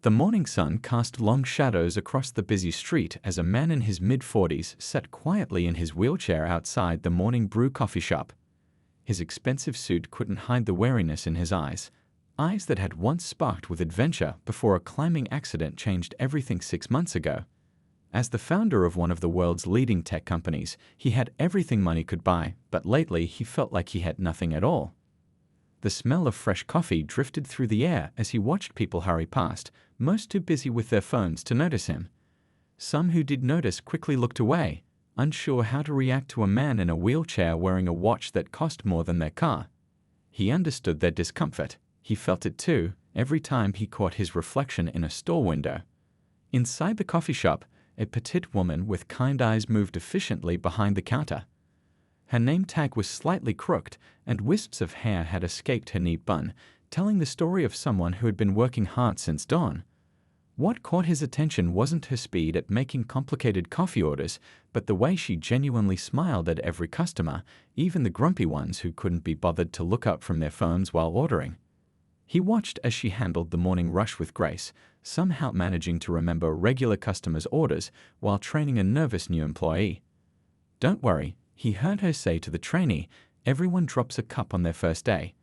The morning sun cast long shadows across the busy street as a man in his mid-40s sat quietly in his wheelchair outside the Morning Brew coffee shop. His expensive suit couldn't hide the wariness in his eyes that had once sparked with adventure before a climbing accident changed everything 6 months ago. As the founder of one of the world's leading tech companies, he had everything money could buy, but lately he felt like he had nothing at all. The smell of fresh coffee drifted through the air as he watched people hurry past, most too busy with their phones to notice him. Some who did notice quickly looked away, unsure how to react to a man in a wheelchair wearing a watch that cost more than their car. He understood their discomfort. He felt it too, every time he caught his reflection in a store window. Inside the coffee shop, a petite woman with kind eyes moved efficiently behind the counter. Her name tag was slightly crooked, and wisps of hair had escaped her neat bun, telling the story of someone who had been working hard since dawn. What caught his attention wasn't her speed at making complicated coffee orders, but the way she genuinely smiled at every customer, even the grumpy ones who couldn't be bothered to look up from their phones while ordering. He watched as she handled the morning rush with grace, somehow managing to remember regular customers' orders while training a nervous new employee. "Don't worry," he heard her say to the trainee, "everyone drops a cup on their first day.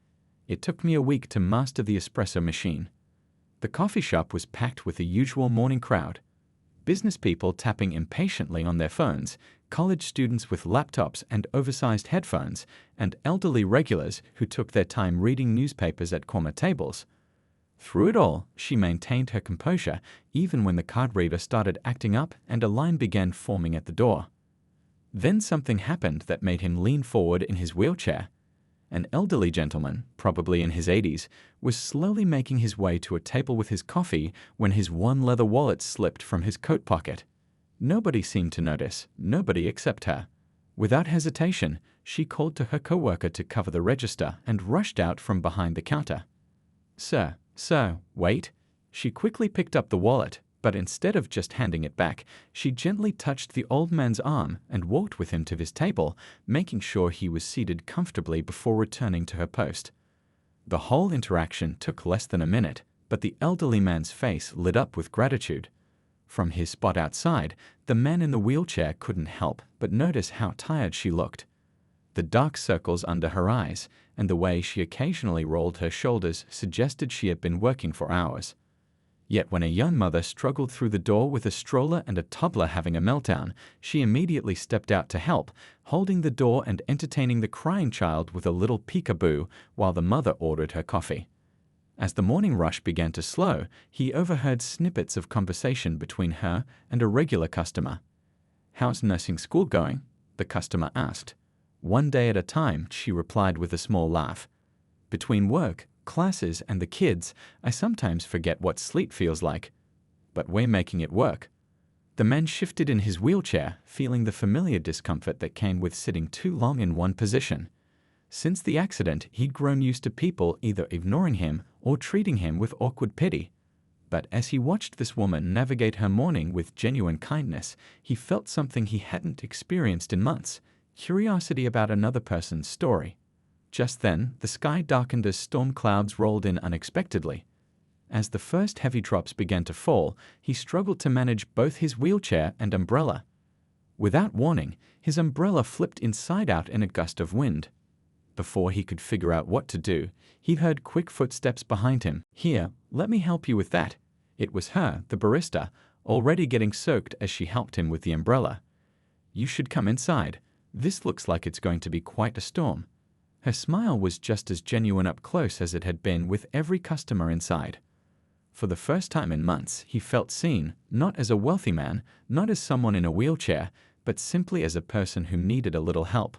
It took me a week to master the espresso machine." The coffee shop was packed with the usual morning crowd. Business people tapping impatiently on their phones, college students with laptops and oversized headphones, and elderly regulars who took their time reading newspapers at corner tables. Through it all, she maintained her composure, even when the card reader started acting up and a line began forming at the door. Then something happened that made him lean forward in his wheelchair. An elderly gentleman, probably in his 80s, was slowly making his way to a table with his coffee when his one leather wallet slipped from his coat pocket. Nobody seemed to notice, nobody except her. Without hesitation, she called to her coworker to cover the register and rushed out from behind the counter. Sir, wait." She quickly picked up the wallet, but instead of just handing it back, she gently touched the old man's arm and walked with him to his table, making sure he was seated comfortably before returning to her post. The whole interaction took less than a minute, but the elderly man's face lit up with gratitude. From his spot outside, the man in the wheelchair couldn't help but notice how tired she looked. The dark circles under her eyes and the way she occasionally rolled her shoulders suggested she had been working for hours. Yet when a young mother struggled through the door with a stroller and a toddler having a meltdown, she immediately stepped out to help, holding the door and entertaining the crying child with a little peekaboo while the mother ordered her coffee. As the morning rush began to slow, he overheard snippets of conversation between her and a regular customer. "How's nursing school going?" the customer asked. "One day at a time," she replied with a small laugh. "Between work, classes, and the kids, I sometimes forget what sleep feels like. But we're making it work." The man shifted in his wheelchair, feeling the familiar discomfort that came with sitting too long in one position. Since the accident, he'd grown used to people either ignoring him or treating him with awkward pity. But as he watched this woman navigate her morning with genuine kindness, he felt something he hadn't experienced in months: curiosity about another person's story. Just then, the sky darkened as storm clouds rolled in unexpectedly. As the first heavy drops began to fall, he struggled to manage both his wheelchair and umbrella. Without warning, his umbrella flipped inside out in a gust of wind. Before he could figure out what to do, he heard quick footsteps behind him. "Here, let me help you with that." It was her, the barista, already getting soaked as she helped him with the umbrella. "You should come inside. This looks like it's going to be quite a storm." Her smile was just as genuine up close as it had been with every customer inside. For the first time in months, he felt seen, not as a wealthy man, not as someone in a wheelchair, but simply as a person who needed a little help.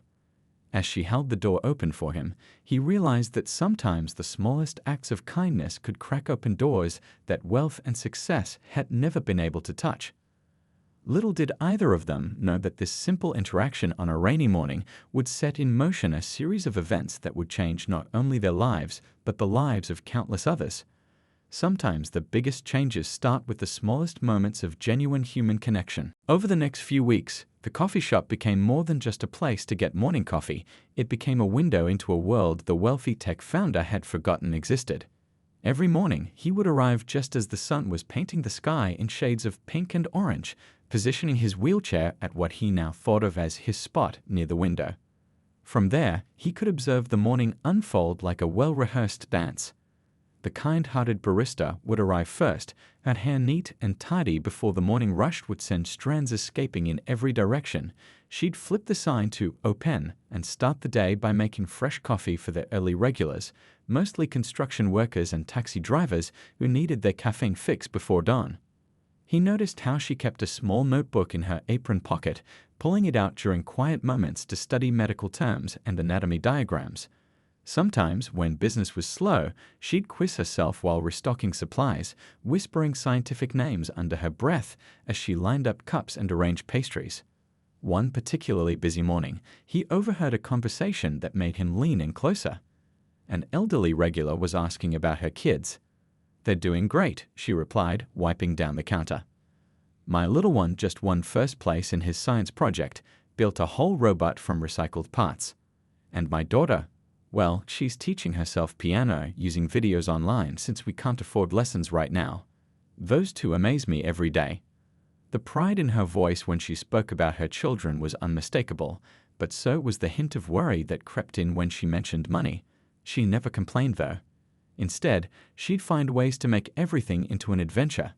As she held the door open for him, he realized that sometimes the smallest acts of kindness could crack open doors that wealth and success had never been able to touch. Little did either of them know that this simple interaction on a rainy morning would set in motion a series of events that would change not only their lives, but the lives of countless others. Sometimes the biggest changes start with the smallest moments of genuine human connection. Over the next few weeks, the coffee shop became more than just a place to get morning coffee. It became a window into a world the wealthy tech founder had forgotten existed. Every morning, he would arrive just as the sun was painting the sky in shades of pink and orange, positioning his wheelchair at what he now thought of as his spot near the window. From there, he could observe the morning unfold like a well-rehearsed dance. The kind-hearted barista would arrive first, her hair neat and tidy before the morning rush would send strands escaping in every direction. She'd flip the sign to "Open" and start the day by making fresh coffee for the early regulars, mostly construction workers and taxi drivers who needed their caffeine fix before dawn. He noticed how she kept a small notebook in her apron pocket, pulling it out during quiet moments to study medical terms and anatomy diagrams. Sometimes, when business was slow, she'd quiz herself while restocking supplies, whispering scientific names under her breath as she lined up cups and arranged pastries. One particularly busy morning, he overheard a conversation that made him lean in closer. An elderly regular was asking about her kids. "They're doing great," she replied, wiping down the counter. "My little one just won first place in his science project, built a whole robot from recycled parts. And my daughter, well, she's teaching herself piano using videos online since we can't afford lessons right now. Those two amaze me every day." The pride in her voice when she spoke about her children was unmistakable, but so was the hint of worry that crept in when she mentioned money. She never complained, though. Instead, she'd find ways to make everything into an adventure.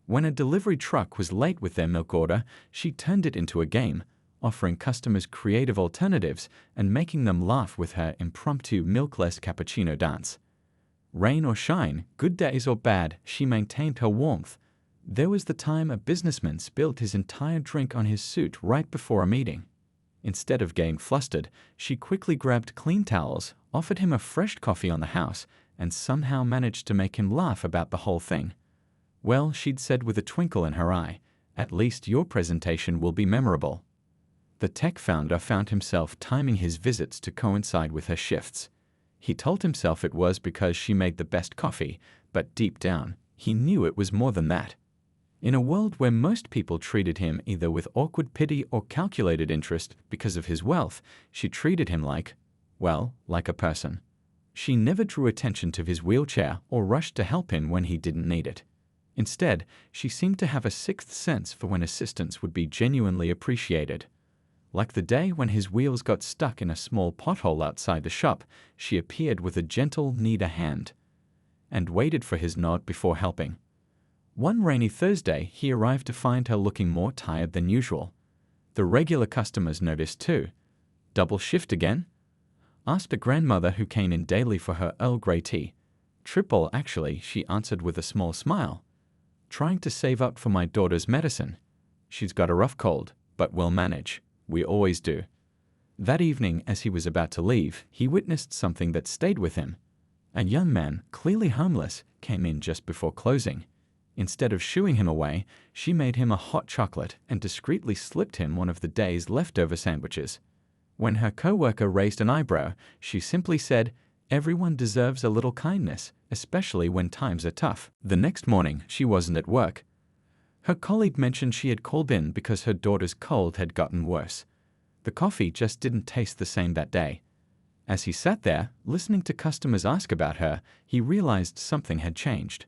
When a delivery truck was late with their milk order, she turned it into a game, offering customers creative alternatives and making them laugh with her impromptu milkless cappuccino dance. Rain or shine, good days or bad, she maintained her warmth. There was the time a businessman spilled his entire drink on his suit right before a meeting. Instead of getting flustered, she quickly grabbed clean towels, offered him a fresh coffee on the house, and somehow managed to make him laugh about the whole thing. "Well," she'd said with a twinkle in her eye, "at least your presentation will be memorable." The tech founder found himself timing his visits to coincide with her shifts. He told himself it was because she made the best coffee, but deep down, he knew it was more than that. In a world where most people treated him either with awkward pity or calculated interest because of his wealth, she treated him like a person. She never drew attention to his wheelchair or rushed to help him when he didn't need it. Instead, she seemed to have a sixth sense for when assistance would be genuinely appreciated. Like the day when his wheels got stuck in a small pothole outside the shop, she appeared with a gentle "need a hand" and waited for his nod before helping. One rainy Thursday, he arrived to find her looking more tired than usual. The regular customers noticed too. "Double shift again?" asked a grandmother who came in daily for her Earl Grey tea. "Triple, actually," she answered with a small smile. "Trying to save up for my daughter's medicine. She's got a rough cold, but we'll manage. We always do." That evening, as he was about to leave, he witnessed something that stayed with him. A young man, clearly homeless, came in just before closing. Instead of shooing him away, she made him a hot chocolate and discreetly slipped him one of the day's leftover sandwiches. When her coworker raised an eyebrow, she simply said, "Everyone deserves a little kindness, especially when times are tough." The next morning, she wasn't at work. Her colleague mentioned she had called in because her daughter's cold had gotten worse. The coffee just didn't taste the same that day. As he sat there, listening to customers ask about her, he realized something had changed.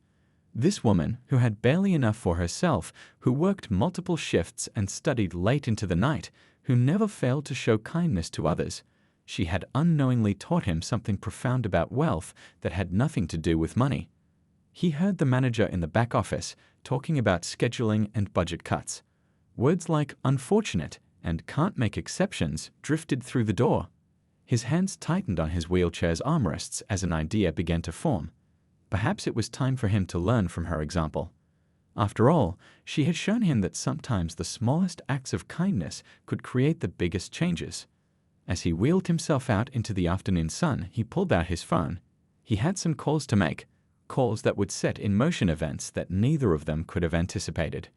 This woman, who had barely enough for herself, who worked multiple shifts and studied late into the night, who never failed to show kindness to others, she had unknowingly taught him something profound about wealth that had nothing to do with money. He heard the manager in the back office talking about scheduling and budget cuts. Words like "unfortunate" and "can't make exceptions" drifted through the door. His hands tightened on his wheelchair's armrests as an idea began to form. Perhaps it was time for him to learn from her example. After all, she had shown him that sometimes the smallest acts of kindness could create the biggest changes. As he wheeled himself out into the afternoon sun, he pulled out his phone. He had some calls to make, calls that would set in motion events that neither of them could have anticipated.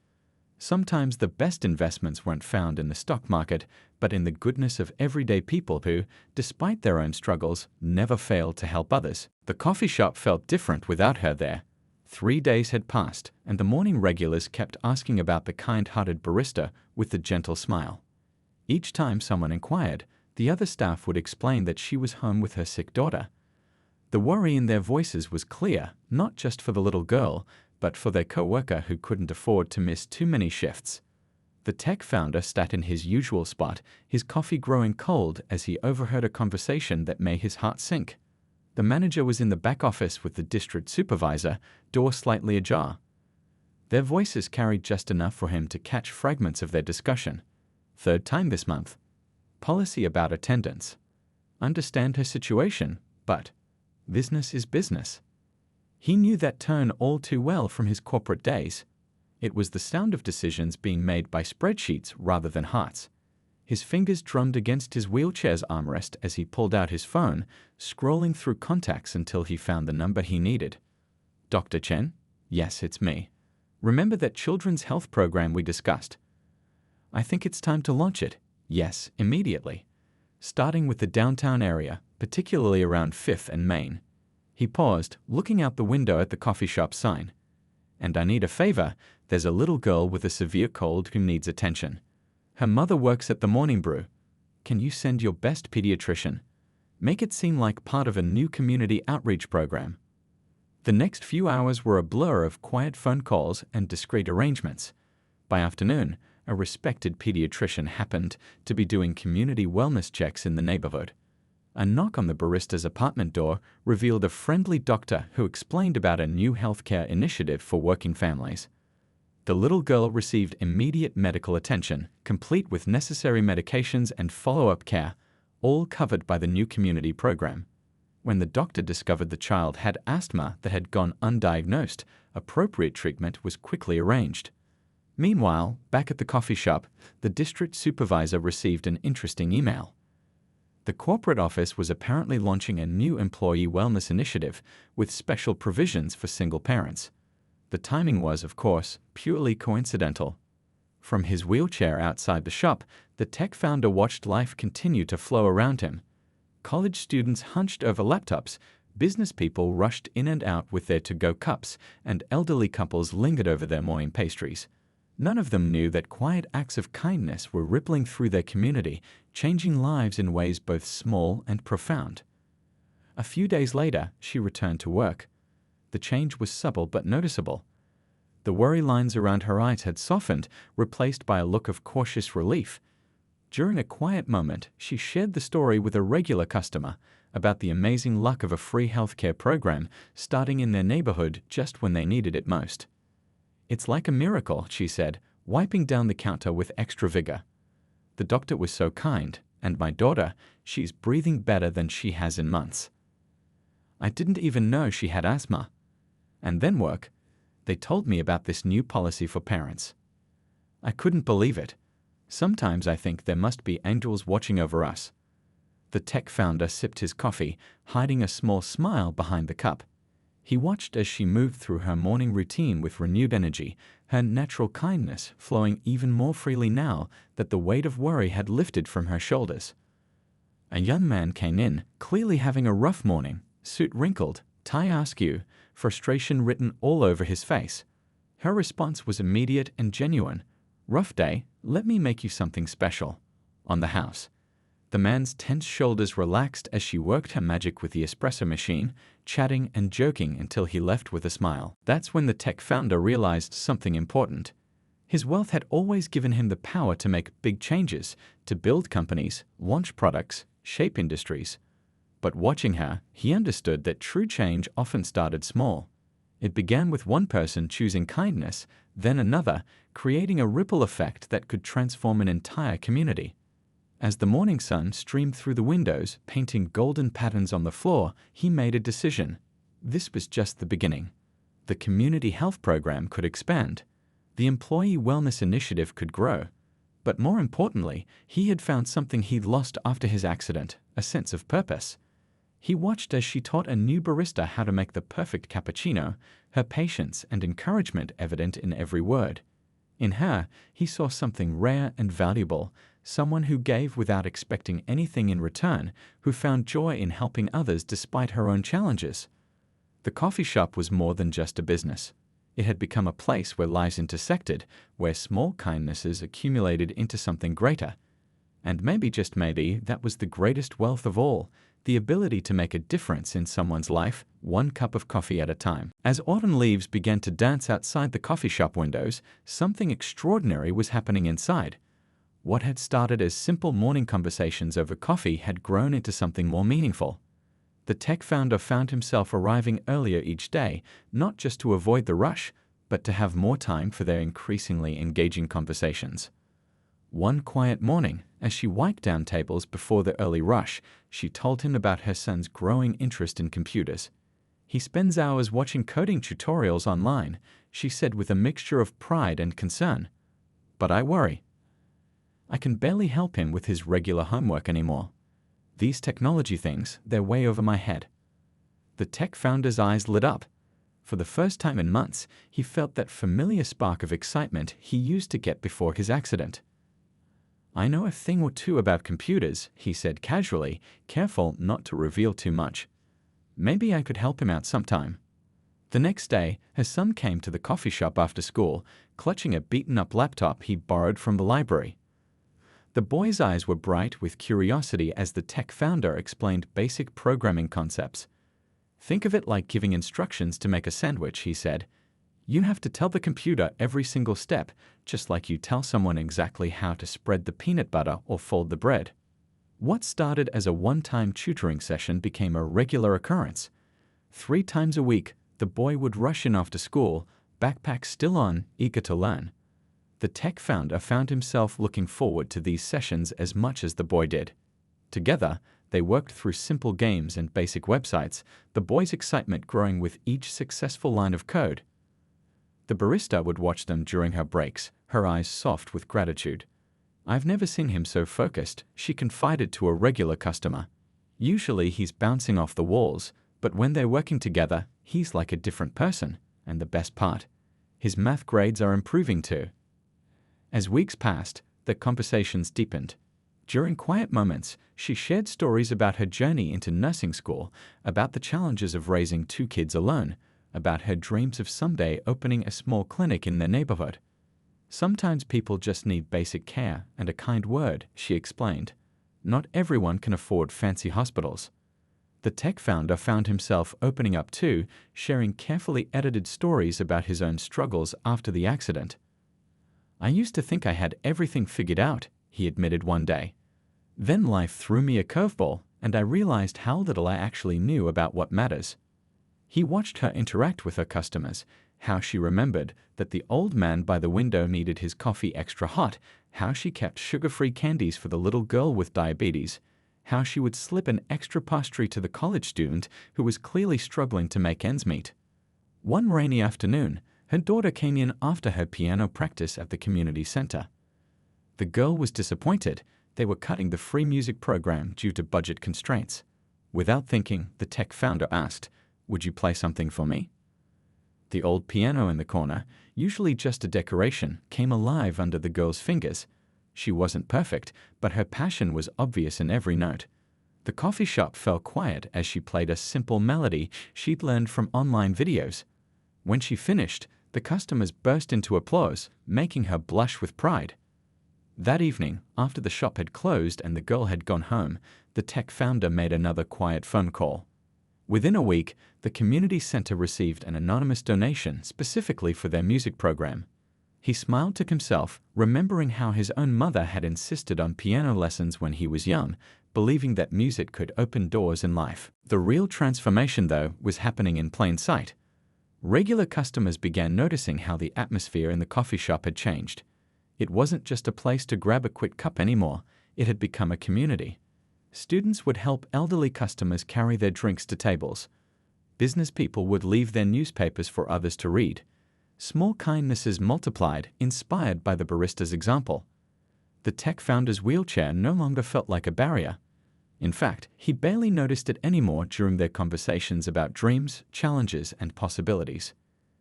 Sometimes the best investments weren't found in the stock market, but in the goodness of everyday people who, despite their own struggles, never failed to help others. The coffee shop felt different without her there. 3 days had passed, and the morning regulars kept asking about the kind-hearted barista with the gentle smile. Each time someone inquired, the other staff would explain that she was home with her sick daughter. The worry in their voices was clear, not just for the little girl, but for their co-worker who couldn't afford to miss too many shifts. The tech founder sat in his usual spot, his coffee growing cold as he overheard a conversation that made his heart sink. The manager was in the back office with the district supervisor, door slightly ajar. Their voices carried just enough for him to catch fragments of their discussion. Third time this month. Policy about attendance. Understand her situation, but business is business. He knew that tone all too well from his corporate days. It was the sound of decisions being made by spreadsheets rather than hearts. His fingers drummed against his wheelchair's armrest as he pulled out his phone, scrolling through contacts until he found the number he needed. Dr. Chen? Yes, it's me. Remember that children's health program we discussed? I think it's time to launch it. Yes, immediately. Starting with the downtown area, particularly around 5th and Main. He paused, looking out the window at the coffee shop sign. And I need a favor. There's a little girl with a severe cold who needs attention. Her mother works at the Morning Brew. Can you send your best pediatrician? Make it seem like part of a new community outreach program. The next few hours were a blur of quiet phone calls and discreet arrangements. By afternoon, a respected pediatrician happened to be doing community wellness checks in the neighborhood. A knock on the barista's apartment door revealed a friendly doctor who explained about a new healthcare initiative for working families. The little girl received immediate medical attention, complete with necessary medications and follow-up care, all covered by the new community program. When the doctor discovered the child had asthma that had gone undiagnosed, appropriate treatment was quickly arranged. Meanwhile, back at the coffee shop, the district supervisor received an interesting email. The corporate office was apparently launching a new employee wellness initiative with special provisions for single parents. The timing was, of course, purely coincidental. From his wheelchair outside the shop, the tech founder watched life continue to flow around him. College students hunched over laptops, business people rushed in and out with their to-go cups, and elderly couples lingered over their morning pastries. None of them knew that quiet acts of kindness were rippling through their community, changing lives in ways both small and profound. A few days later, she returned to work. The change was subtle but noticeable. The worry lines around her eyes had softened, replaced by a look of cautious relief. During a quiet moment, she shared the story with a regular customer about the amazing luck of a free healthcare program starting in their neighborhood just when they needed it most. It's like a miracle, she said, wiping down the counter with extra vigor. The doctor was so kind, and my daughter, she's breathing better than she has in months. I didn't even know she had asthma. And then work. They told me about this new policy for parents. I couldn't believe it. Sometimes I think there must be angels watching over us. The tech founder sipped his coffee, hiding a small smile behind the cup. He watched as she moved through her morning routine with renewed energy, her natural kindness flowing even more freely now that the weight of worry had lifted from her shoulders. A young man came in, clearly having a rough morning, suit wrinkled, tie askew, frustration written all over his face. Her response was immediate and genuine. Rough day, let me make you something special. On the house. The man's tense shoulders relaxed as she worked her magic with the espresso machine, chatting and joking until he left with a smile. That's when the tech founder realized something important. His wealth had always given him the power to make big changes, to build companies, launch products, shape industries. But watching her, he understood that true change often started small. It began with one person choosing kindness, then another, creating a ripple effect that could transform an entire community. As the morning sun streamed through the windows, painting golden patterns on the floor, he made a decision. This was just the beginning. The community health program could expand. The employee wellness initiative could grow. But more importantly, he had found something he'd lost after his accident, a sense of purpose. He watched as she taught a new barista how to make the perfect cappuccino, her patience and encouragement evident in every word. In her, he saw something rare and valuable, someone who gave without expecting anything in return, who found joy in helping others despite her own challenges. The coffee shop was more than just a business. It had become a place where lives intersected, where small kindnesses accumulated into something greater. And maybe, just maybe, that was the greatest wealth of all, the ability to make a difference in someone's life, one cup of coffee at a time. As autumn leaves began to dance outside the coffee shop windows, something extraordinary was happening inside. What had started as simple morning conversations over coffee had grown into something more meaningful. The tech founder found himself arriving earlier each day, not just to avoid the rush, but to have more time for their increasingly engaging conversations. One quiet morning, as she wiped down tables before the early rush, she told him about her son's growing interest in computers. "He spends hours watching coding tutorials online," she said with a mixture of pride and concern. "But I worry. I can barely help him with his regular homework anymore. These technology things, they're way over my head." The tech founder's eyes lit up. For the first time in months, he felt that familiar spark of excitement he used to get before his accident. "I know a thing or two about computers," he said casually, careful not to reveal too much. "Maybe I could help him out sometime." The next day, her son came to the coffee shop after school, clutching a beaten-up laptop he borrowed from the library. The boy's eyes were bright with curiosity as the tech founder explained basic programming concepts. "Think of it like giving instructions to make a sandwich," he said. "You have to tell the computer every single step, just like you tell someone exactly how to spread the peanut butter or fold the bread." What started as a one-time tutoring session became a regular occurrence. 3 times a week, the boy would rush in after school, backpack still on, eager to learn. The tech founder found himself looking forward to these sessions as much as the boy did. Together, they worked through simple games and basic websites, the boy's excitement growing with each successful line of code. The barista would watch them during her breaks, her eyes soft with gratitude. "I've never seen him so focused," she confided to a regular customer. "Usually he's bouncing off the walls, but when they're working together, he's like a different person. And the best part, his math grades are improving too." As weeks passed, the conversations deepened. During quiet moments, she shared stories about her journey into nursing school, about the challenges of raising 2 kids alone, about her dreams of someday opening a small clinic in their neighborhood. "Sometimes people just need basic care and a kind word," she explained. "Not everyone can afford fancy hospitals." The tech founder found himself opening up too, sharing carefully edited stories about his own struggles after the accident. "I used to think I had everything figured out," he admitted one day. "Then life threw me a curveball, and I realized how little I actually knew about what matters." He watched her interact with her customers, how she remembered that the old man by the window needed his coffee extra hot, how she kept sugar-free candies for the little girl with diabetes, how she would slip an extra pastry to the college student who was clearly struggling to make ends meet. One rainy afternoon, her daughter came in after her piano practice at the community center. The girl was disappointed. They were cutting the free music program due to budget constraints. Without thinking, the tech founder asked, "Would you play something for me?" The old piano in the corner, usually just a decoration, came alive under the girl's fingers. She wasn't perfect, but her passion was obvious in every note. The coffee shop fell quiet as she played a simple melody she'd learned from online videos. When she finished, the customers burst into applause, making her blush with pride. That evening, after the shop had closed and the girl had gone home, the tech founder made another quiet phone call. Within a week, the community center received an anonymous donation specifically for their music program. He smiled to himself, remembering how his own mother had insisted on piano lessons when he was young, believing that music could open doors in life. The real transformation, though, was happening in plain sight. Regular customers began noticing how the atmosphere in the coffee shop had changed. It wasn't just a place to grab a quick cup anymore, it had become a community. Students would help elderly customers carry their drinks to tables. Business people would leave their newspapers for others to read. Small kindnesses multiplied, inspired by the barista's example. The tech founder's wheelchair no longer felt like a barrier. In fact, he barely noticed it anymore during their conversations about dreams, challenges, and possibilities.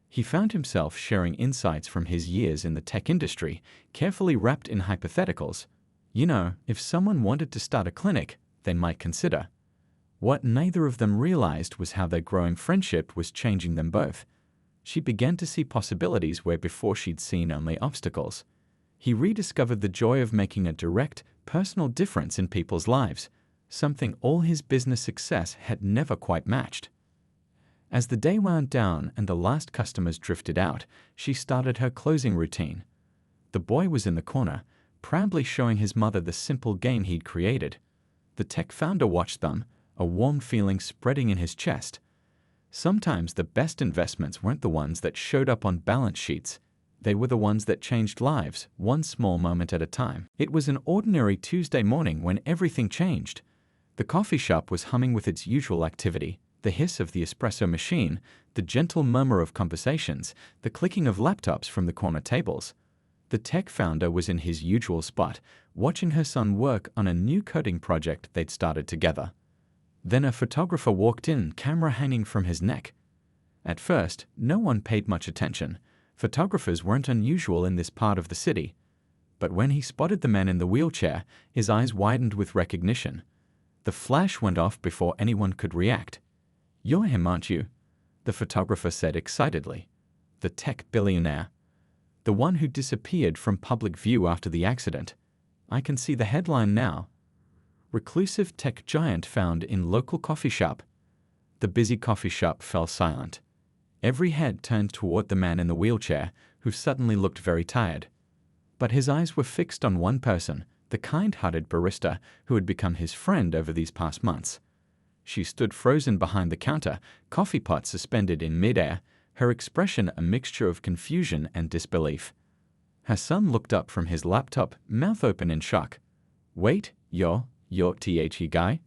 He found himself sharing insights from his years in the tech industry, carefully wrapped in hypotheticals. You know, if someone wanted to start a clinic, they might consider. What neither of them realized was how their growing friendship was changing them both. She began to see possibilities where before she'd seen only obstacles. He rediscovered the joy of making a direct, personal difference in people's lives. something all his business success had never quite matched. As the day wound down and the last customers drifted out, she started her closing routine. The boy was in the corner, proudly showing his mother the simple game he'd created. The tech founder watched them, a warm feeling spreading in his chest. Sometimes the best investments weren't the ones that showed up on balance sheets. They were the ones that changed lives, one small moment at a time. It was an ordinary Tuesday morning when everything changed. The coffee shop was humming with its usual activity, the hiss of the espresso machine, the gentle murmur of conversations, the clicking of laptops from the corner tables. The tech founder was in his usual spot, watching her son work on a new coding project they'd started together. Then a photographer walked in, camera hanging from his neck. At first, no one paid much attention. Photographers weren't unusual in this part of the city. But when he spotted the man in the wheelchair, his eyes widened with recognition. The flash went off before anyone could react. "You're him, aren't you?" the photographer said excitedly. "The tech billionaire. The one who disappeared from public view after the accident. I can see the headline now. Reclusive tech giant found in local coffee shop." The busy coffee shop fell silent. Every head turned toward the man in the wheelchair, who suddenly looked very tired. But his eyes were fixed on one person, the kind-hearted barista who had become his friend over these past months. She stood frozen behind the counter, coffee pot suspended in midair, her expression a mixture of confusion and disbelief. Her son looked up from his laptop, mouth open in shock. "Wait, you're the guy?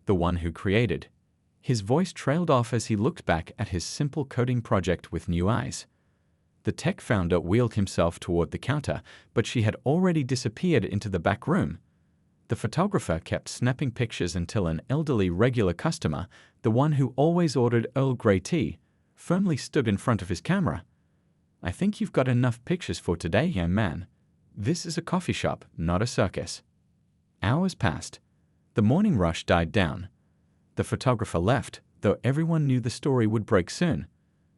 The one who created." His voice trailed off as he looked back at his simple coding project with new eyes. The tech founder wheeled himself toward the counter, but she had already disappeared into the back room. The photographer kept snapping pictures until an elderly regular customer, the one who always ordered Earl Grey tea, firmly stood in front of his camera. "I think you've got enough pictures for today, young man. This is a coffee shop, not a circus." Hours passed. The morning rush died down. The photographer left, though everyone knew the story would break soon.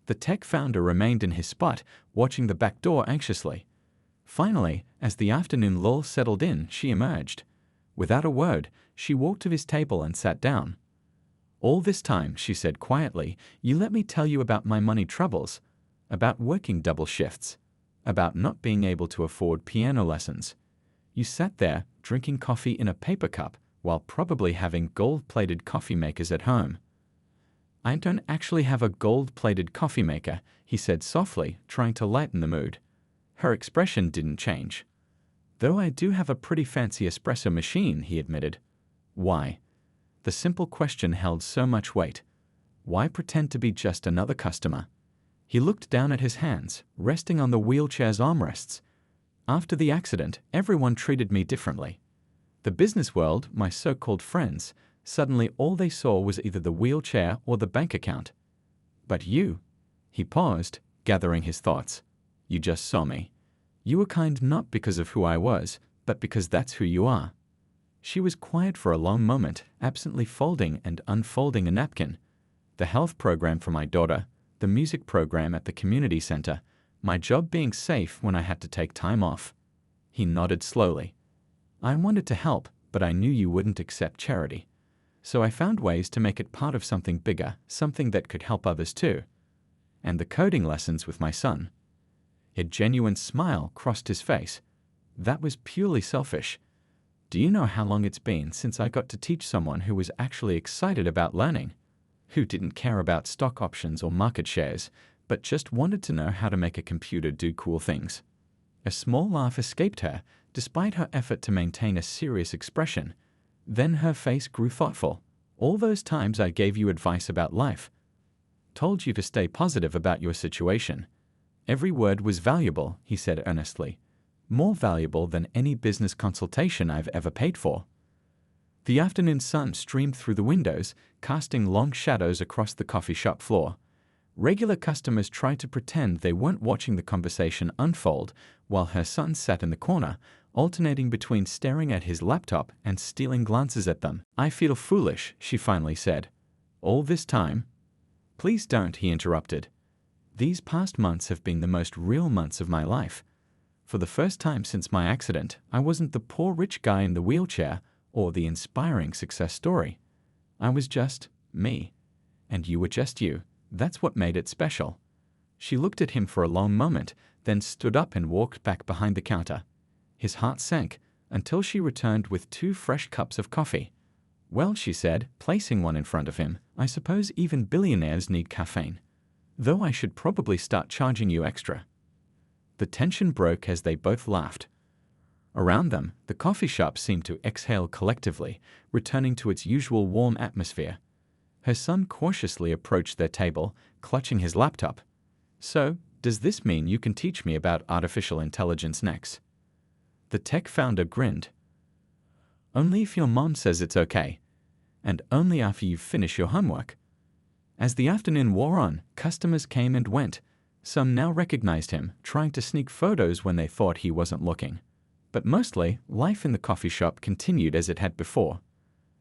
The tech founder remained in his spot, watching the back door anxiously. Finally, as the afternoon lull settled in, she emerged. Without a word, she walked to his table and sat down. "All this time," she said quietly, "you let me tell you about my money troubles, about working double shifts, about not being able to afford piano lessons. You sat there, drinking coffee in a paper cup, while probably having gold-plated coffee makers at home." "I don't actually have a gold-plated coffee maker," he said softly, trying to lighten the mood. Her expression didn't change. "Though I do have a pretty fancy espresso machine," he admitted. "Why?" The simple question held so much weight. Why pretend to be just another customer? He looked down at his hands, resting on the wheelchair's armrests. "After the accident, everyone treated me differently. The business world, my so-called friends, suddenly all they saw was either the wheelchair or the bank account. But you," he paused, gathering his thoughts, "you just saw me. You were kind not because of who I was, but because that's who you are." She was quiet for a long moment, absently folding and unfolding a napkin. "The health program for my daughter, the music program at the community center, my job being safe when I had to take time off." He nodded slowly. "I wanted to help, but I knew you wouldn't accept charity. So I found ways to make it part of something bigger, something that could help others too. And the coding lessons with my son." A genuine smile crossed his face. "That was purely selfish. Do you know how long it's been since I got to teach someone who was actually excited about learning, who didn't care about stock options or market shares, but just wanted to know how to make a computer do cool things?" A small laugh escaped her, despite her effort to maintain a serious expression. Then her face grew thoughtful. "All those times I gave you advice about life, told you to stay positive about your situation. Every word was valuable," he said earnestly. "More valuable than any business consultation I've ever paid for." The afternoon sun streamed through the windows, casting long shadows across the coffee shop floor. Regular customers tried to pretend they weren't watching the conversation unfold, while her son sat in the corner, alternating between staring at his laptop and stealing glances at them. "I feel foolish," she finally said. "All this time." "Please don't," he interrupted. "These past months have been the most real months of my life. For the first time since my accident, I wasn't the poor rich guy in the wheelchair or the inspiring success story. I was just me, and you were just you. That's what made it special. She looked at him for a long moment, then stood up and walked back behind the counter. His heart sank until she returned with 2 fresh cups of coffee. Well, she said, placing one in front of him, I suppose even billionaires need caffeine. Though I should probably start charging you extra. The tension broke as they both laughed. Around them, the coffee shop seemed to exhale collectively, returning to its usual warm atmosphere. Her son cautiously approached their table, clutching his laptop. So, does this mean you can teach me about artificial intelligence next? The tech founder grinned. Only if your mom says it's okay. And only after you finish your homework. As the afternoon wore on, customers came and went. Some now recognized him, trying to sneak photos when they thought he wasn't looking. But mostly, life in the coffee shop continued as it had before.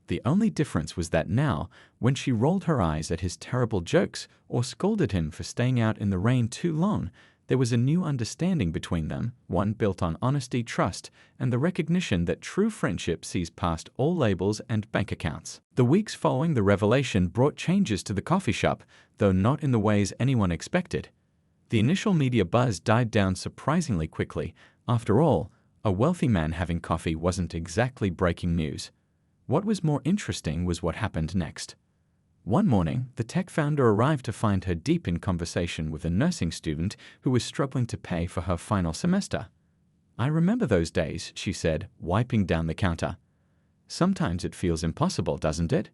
The only difference was that now, when she rolled her eyes at his terrible jokes or scolded him for staying out in the rain too long, there was a new understanding between them, one built on honesty, trust, and the recognition that true friendship sees past all labels and bank accounts. The weeks following the revelation brought changes to the coffee shop, though not in the ways anyone expected. The initial media buzz died down surprisingly quickly. After all, a wealthy man having coffee wasn't exactly breaking news. What was more interesting was what happened next. One morning, the tech founder arrived to find her deep in conversation with a nursing student who was struggling to pay for her final semester. I remember those days, she said, wiping down the counter. Sometimes it feels impossible, doesn't it?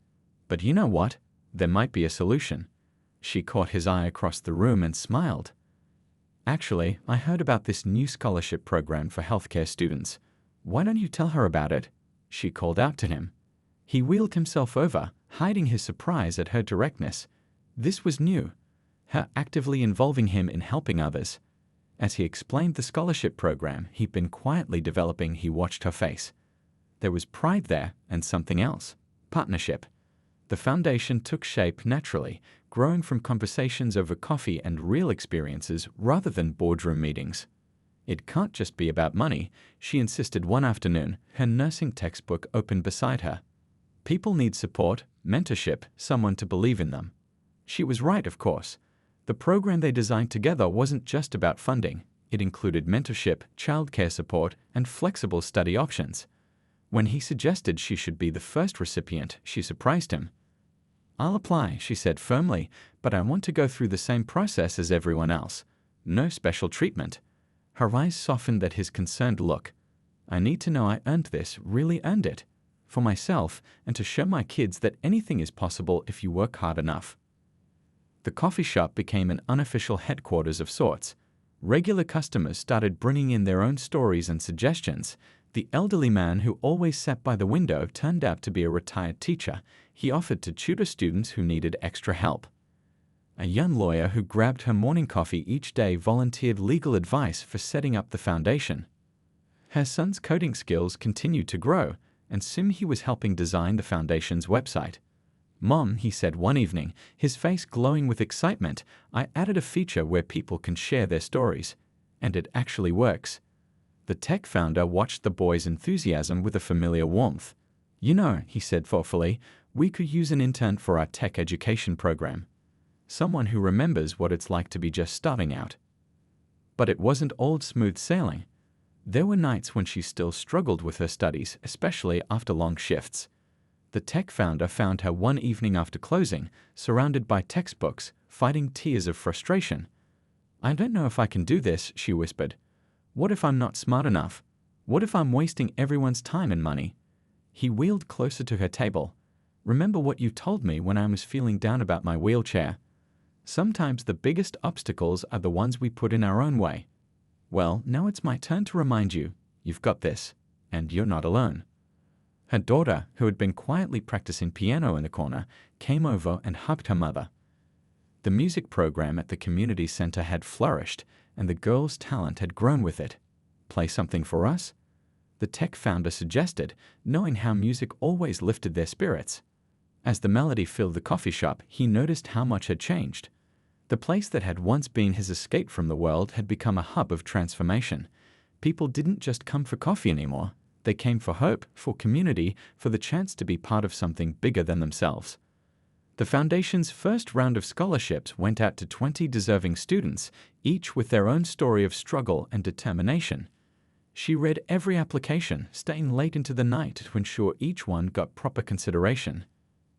But you know what? There might be a solution. She caught his eye across the room and smiled. Actually, I heard about this new scholarship program for healthcare students. Why don't you tell her about it? She called out to him. He wheeled himself over, hiding his surprise at her directness. This was new, her actively involving him in helping others. As he explained the scholarship program he'd been quietly developing, he watched her face. There was pride there and something else. Partnership. The foundation took shape naturally, growing from conversations over coffee and real experiences rather than boardroom meetings. It can't just be about money, she insisted one afternoon, her nursing textbook open beside her. People need support, mentorship, someone to believe in them. She was right, of course. The program they designed together wasn't just about funding. It included mentorship, childcare support, and flexible study options. When he suggested she should be the first recipient, she surprised him. I'll apply, she said firmly, but I want to go through the same process as everyone else. No special treatment. Her eyes softened at his concerned look. I need to know I earned this, really earned it. For myself, and to show my kids that anything is possible if you work hard enough. The coffee shop became an unofficial headquarters of sorts. Regular customers started bringing in their own stories and suggestions. The elderly man who always sat by the window turned out to be a retired teacher. He offered to tutor students who needed extra help. A young lawyer who grabbed her morning coffee each day volunteered legal advice for setting up the foundation. Her son's coding skills continued to grow, and soon he was helping design the foundation's website. Mom, he said one evening, his face glowing with excitement, I added a feature where people can share their stories. And it actually works. The tech founder watched the boy's enthusiasm with a familiar warmth. You know, he said thoughtfully, we could use an intern for our tech education program. Someone who remembers what it's like to be just starting out. But it wasn't all smooth sailing. There were nights when she still struggled with her studies, especially after long shifts. The tech founder found her one evening after closing, surrounded by textbooks, fighting tears of frustration. I don't know if I can do this, she whispered. What if I'm not smart enough? What if I'm wasting everyone's time and money? He wheeled closer to her table. Remember what you told me when I was feeling down about my wheelchair? Sometimes the biggest obstacles are the ones we put in our own way. Well, now it's my turn to remind you, you've got this, and you're not alone. Her daughter, who had been quietly practicing piano in the corner, came over and hugged her mother. The music program at the community center had flourished, and the girl's talent had grown with it. Play something for us? The tech founder suggested, knowing how music always lifted their spirits. As the melody filled the coffee shop, he noticed how much had changed. The place that had once been his escape from the world had become a hub of transformation. People didn't just come for coffee anymore. They came for hope, for community, for the chance to be part of something bigger than themselves. The Foundation's first round of scholarships went out to 20 deserving students, each with their own story of struggle and determination. She read every application, staying late into the night to ensure each one got proper consideration.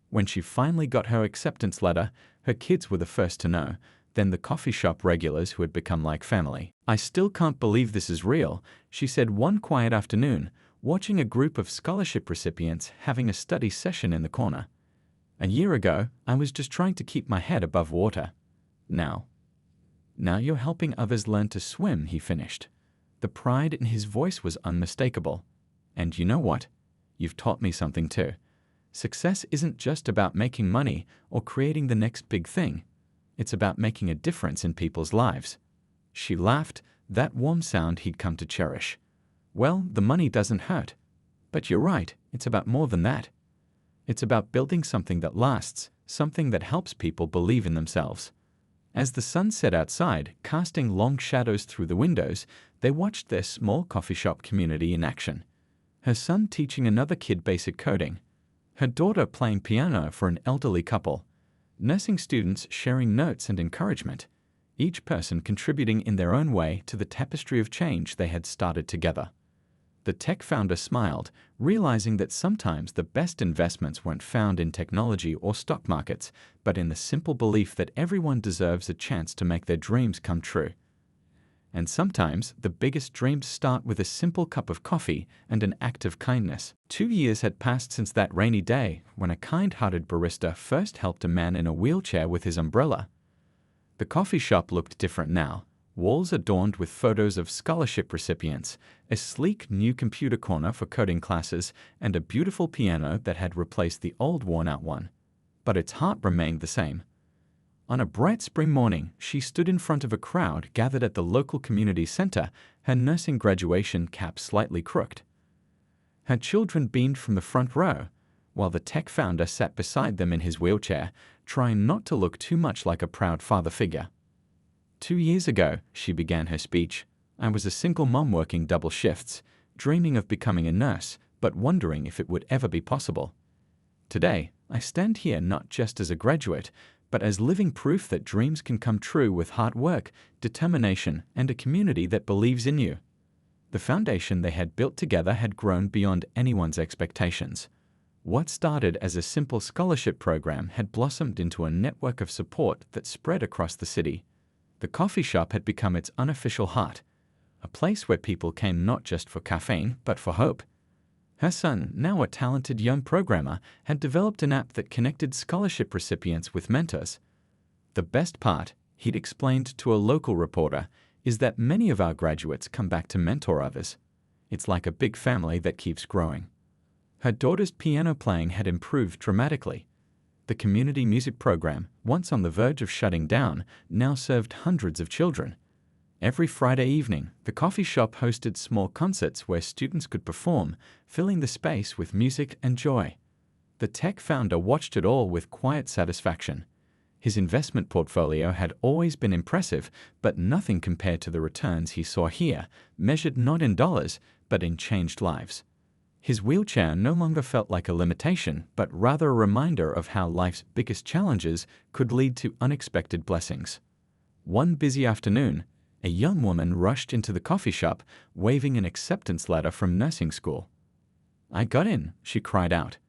When she finally got her acceptance letter, her kids were the first to know, then the coffee shop regulars who had become like family. "I still can't believe this is real," she said one quiet afternoon, watching a group of scholarship recipients having a study session in the corner. "A year ago, I was just trying to keep my head above water. Now you're helping others learn to swim," he finished. The pride in his voice was unmistakable. "And you know what? You've taught me something too. Success isn't just about making money or creating the next big thing. It's about making a difference in people's lives." She laughed, that warm sound he'd come to cherish. "Well, the money doesn't hurt. But you're right, it's about more than that. It's about building something that lasts, something that helps people believe in themselves." As the sun set outside, casting long shadows through the windows, they watched their small coffee shop community in action. Her son teaching another kid basic coding. Her daughter playing piano for an elderly couple. Nursing students sharing notes and encouragement. Each person contributing in their own way to the tapestry of change they had started together. The tech founder smiled, realizing that sometimes the best investments weren't found in technology or stock markets, but in the simple belief that everyone deserves a chance to make their dreams come true. And sometimes the biggest dreams start with a simple cup of coffee and an act of kindness. 2 years had passed since that rainy day when a kind-hearted barista first helped a man in a wheelchair with his umbrella. The coffee shop looked different now. Walls adorned with photos of scholarship recipients, a sleek new computer corner for coding classes, and a beautiful piano that had replaced the old worn-out one. But its heart remained the same. On a bright spring morning, she stood in front of a crowd gathered at the local community center, her nursing graduation cap slightly crooked. Her children beamed from the front row, while the tech founder sat beside them in his wheelchair, trying not to look too much like a proud father figure. 2 years ago, she began her speech, I was a single mom working double shifts, dreaming of becoming a nurse, but wondering if it would ever be possible. Today, I stand here not just as a graduate, but as living proof that dreams can come true with hard work, determination, and a community that believes in you. The foundation they had built together had grown beyond anyone's expectations. What started as a simple scholarship program had blossomed into a network of support that spread across the city. The coffee shop had become its unofficial heart, a place where people came not just for caffeine, but for hope. Her son, now a talented young programmer, had developed an app that connected scholarship recipients with mentors. The best part, he'd explained to a local reporter, is that many of our graduates come back to mentor others. It's like a big family that keeps growing. Her daughter's piano playing had improved dramatically. The community music program, once on the verge of shutting down, now served hundreds of children. Every Friday evening, the coffee shop hosted small concerts where students could perform, filling the space with music and joy. The tech founder watched it all with quiet satisfaction. His investment portfolio had always been impressive, but nothing compared to the returns he saw here, measured not in dollars, but in changed lives. His wheelchair no longer felt like a limitation, but rather a reminder of how life's biggest challenges could lead to unexpected blessings. One busy afternoon, a young woman rushed into the coffee shop, waving an acceptance letter from nursing school. "I got in," she cried out.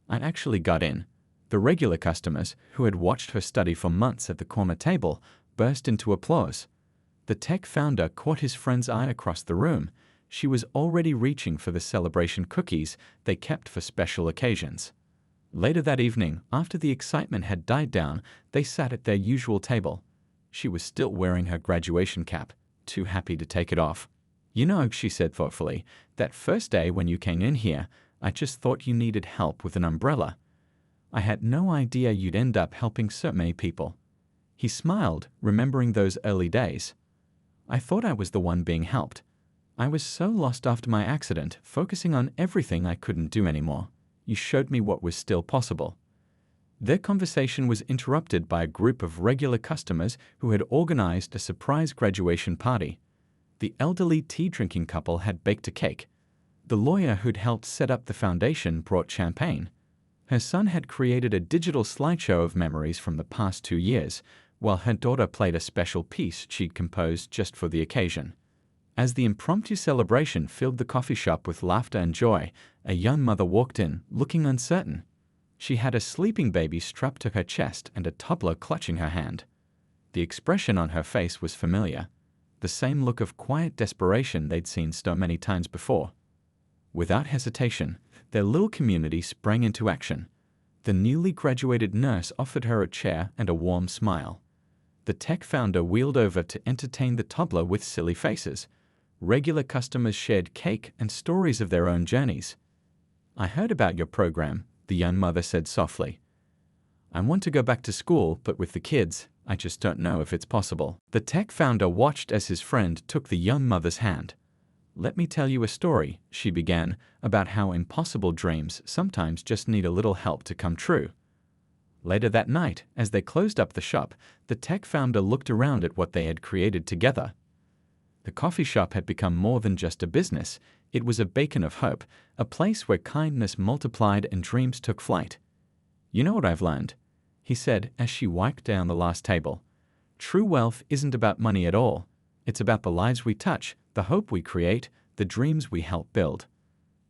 I actually got in. The regular customers, who had watched her study for months at the corner table, burst into applause. The tech founder caught his friend's eye across the room. She was already reaching for the celebration cookies they kept for special occasions. Later that evening, after the excitement had died down, they sat at their usual table. She was still wearing her graduation cap, too happy to take it off. "You know," she said thoughtfully, "that first day when you came in here, I just thought you needed help with an umbrella. I had no idea you'd end up helping so many people." He smiled, remembering those early days. "I thought I was the one being helped. I was so lost after my accident, focusing on everything I couldn't do anymore. You showed me what was still possible." Their conversation was interrupted by a group of regular customers who had organized a surprise graduation party. The elderly tea-drinking couple had baked a cake. The lawyer who'd helped set up the foundation brought champagne. Her son had created a digital slideshow of memories from the past 2 years, while her daughter played a special piece she'd composed just for the occasion. As the impromptu celebration filled the coffee shop with laughter and joy, a young mother walked in, looking uncertain. She had a sleeping baby strapped to her chest and a toddler clutching her hand. The expression on her face was familiar, the same look of quiet desperation they'd seen so many times before. Without hesitation, their little community sprang into action. The newly graduated nurse offered her a chair and a warm smile. The tech founder wheeled over to entertain the toddler with silly faces. Regular customers shared cake and stories of their own journeys. "I heard about your program," the young mother said softly. "I want to go back to school, but with the kids, I just don't know if it's possible." The tech founder watched as his friend took the young mother's hand. "Let me tell you a story," she began, "about how impossible dreams sometimes just need a little help to come true." Later that night, as they closed up the shop, the tech founder looked around at what they had created together. The coffee shop had become more than just a business. It was a beacon of hope, a place where kindness multiplied and dreams took flight. "You know what I've learned?" he said as she wiped down the last table. "True wealth isn't about money at all. It's about the lives we touch, the hope we create, the dreams we help build."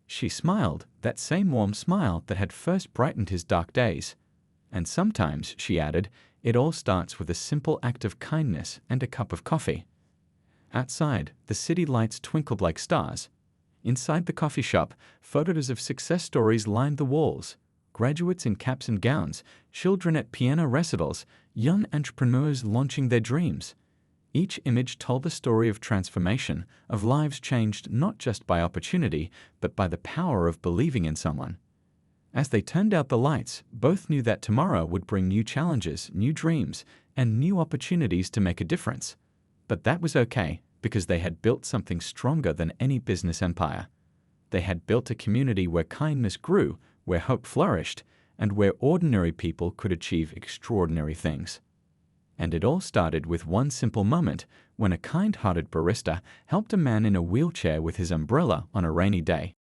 She smiled, that same warm smile that had first brightened his dark days. "And sometimes," she added, "it all starts with a simple act of kindness and a cup of coffee." Outside, the city lights twinkled like stars. Inside the coffee shop, photos of success stories lined the walls. Graduates in caps and gowns, children at piano recitals, young entrepreneurs launching their dreams. Each image told a story of transformation, of lives changed not just by opportunity, but by the power of believing in someone. As they turned out the lights, both knew that tomorrow would bring new challenges, new dreams, and new opportunities to make a difference. But that was okay, because they had built something stronger than any business empire. They had built a community where kindness grew, where hope flourished, and where ordinary people could achieve extraordinary things. And it all started with one simple moment when a kind-hearted barista helped a man in a wheelchair with his umbrella on a rainy day.